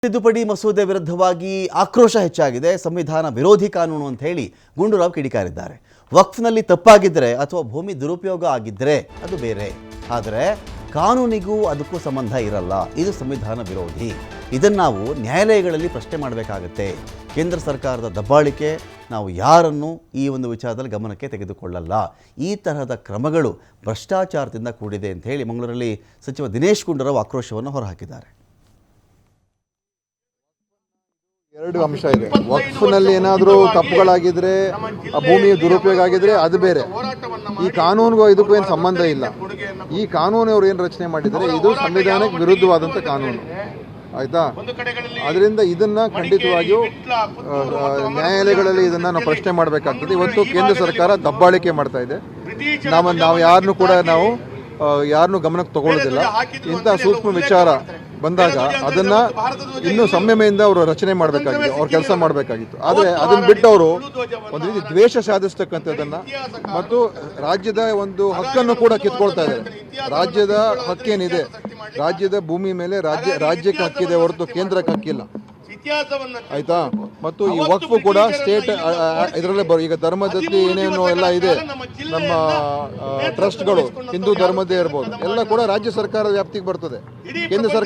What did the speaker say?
ತಿದ್ದುಪಡಿ ಮಸೂದೆ ವಿರುದ್ಧವಾಗಿ ಆಕ್ರೋಶ ಹೆಚ್ಚಾಗಿದೆ. ಸಂವಿಧಾನ ವಿರೋಧಿ ಕಾನೂನು ಅಂತ ಹೇಳಿ ಗುಂಡೂರಾವ್ ಕಿಡಿಕಾರಿದ್ದಾರೆ. ವಕ್ಫ್ನಲ್ಲಿ ತಪ್ಪಾಗಿದ್ದರೆ ಅಥವಾ ಭೂಮಿ ದುರುಪಯೋಗ ಆಗಿದ್ದರೆ ಅದು ಬೇರೆ, ಆದರೆ ಕಾನೂನಿಗೂ ಅದಕ್ಕೂ ಸಂಬಂಧ ಇರಲ್ಲ. ಇದು ಸಂವಿಧಾನ ವಿರೋಧಿ. ಇದನ್ನು ನಾವು ನ್ಯಾಯಾಲಯಗಳಲ್ಲಿ ಪ್ರಶ್ನೆ ಮಾಡಬೇಕಾಗತ್ತೆ. ಕೇಂದ್ರ ಸರ್ಕಾರದ ದಬ್ಬಾಳಿಕೆ ನಾವು ಯಾರನ್ನು ಈ ಒಂದು ವಿಚಾರದಲ್ಲಿ ಗಮನಕ್ಕೆ ತೆಗೆದುಕೊಳ್ಳಲ್ಲ. ಈ ತರಹದ ಕ್ರಮಗಳು ಭ್ರಷ್ಟಾಚಾರದಿಂದ ಕೂಡಿದೆ ಅಂತ ಹೇಳಿ ಮಂಗಳೂರಲ್ಲಿ ಸಚಿವ ದಿನೇಶ್ ಗುಂಡೂರಾವ್ ಆಕ್ರೋಶವನ್ನು ಹೊರಹಾಕಿದ್ದಾರೆ. ಎರಡು ಅಂಶ ಇದೆ. ವಕ್ಫ್ನಲ್ಲಿ ಏನಾದರೂ ತಪ್ಪುಗಳಾಗಿದ್ರೆ, ಆ ಭೂಮಿಯ ದುರುಪಯೋಗ ಆಗಿದ್ರೆ ಅದು ಬೇರೆ. ಈ ಕಾನೂನಿಗೂ ಇದಕ್ಕೂ ಏನು ಸಂಬಂಧ ಇಲ್ಲ. ಈ ಕಾನೂನು ಅವರು ಏನು ರಚನೆ ಮಾಡಿದರೆ ಇದು ಸಂವಿಧಾನಕ್ಕೆ ವಿರುದ್ಧವಾದಂಥ ಕಾನೂನು, ಆಯ್ತಾ? ಅದರಿಂದ ಇದನ್ನ ಖಂಡಿತವಾಗಿಯೂ ನ್ಯಾಯಾಲಯಗಳಲ್ಲಿ ಇದನ್ನ ನಾವು ಪ್ರಶ್ನೆ ಮಾಡಬೇಕಾಗ್ತದೆ. ಇವತ್ತು ಕೇಂದ್ರ ಸರ್ಕಾರ ದಬ್ಬಾಳಿಕೆ ಮಾಡ್ತಾ ಇದೆ. ನಾವು ಯಾರನ್ನೂ ಗಮನಕ್ಕೆ ತಗೊಳ್ಳೋದಿಲ್ಲ. ಇಂಥ ಸೂಕ್ಷ್ಮ ವಿಚಾರ ಬಂದಾಗ ಅದನ್ನ ಇನ್ನೂ ಸಂಯಮೆಯಿಂದ ಅವರು ರಚನೆ ಮಾಡಬೇಕಾಗಿತ್ತು, ಅವ್ರು ಕೆಲಸ ಮಾಡಬೇಕಾಗಿತ್ತು. ಆದರೆ ಅದನ್ನ ಬಿಟ್ಟು ಅವರು ಒಂದು ರೀತಿ ದ್ವೇಷ ಸಾಧಿಸ್ತಕ್ಕಂಥದ್ದನ್ನ ಮತ್ತು ರಾಜ್ಯದ ಒಂದು ಹಕ್ಕನ್ನು ಕೂಡ ಕಿತ್ಕೊಳ್ತಾ ಇದ್ದಾರೆ. ರಾಜ್ಯದ ಹಕ್ಕೇನಿದೆ, ರಾಜ್ಯದ ಭೂಮಿ ಮೇಲೆ ರಾಜ್ಯಕ್ಕೆ ಹಕ್ಕಿದೆ ಹೊರತು ಕೇಂದ್ರಕ್ಕೆ ಹಕ್ಕಿಲ್ಲ, ಆಯ್ತಾ? ಮತ್ತು ಈ ವಕ್ಫ್ ಕೂಡ ಸ್ಟೇಟ್ ಇದರಲ್ಲೇ ಈಗ ಧರ್ಮದತ್ತಿ ಏನೇನೋ ಎಲ್ಲ ಇದೆ, ನಮ್ಮ ಟ್ರಸ್ಟ್ಗಳು ಹಿಂದೂ ಧರ್ಮದ್ದೇ ಇರ್ಬೋದು, ಎಲ್ಲ ಕೂಡ ರಾಜ್ಯ ಸರ್ಕಾರದ ವ್ಯಾಪ್ತಿಗೆ ಬರ್ತದೆ. ಕೇಂದ್ರ ಸರ್ಕಾರ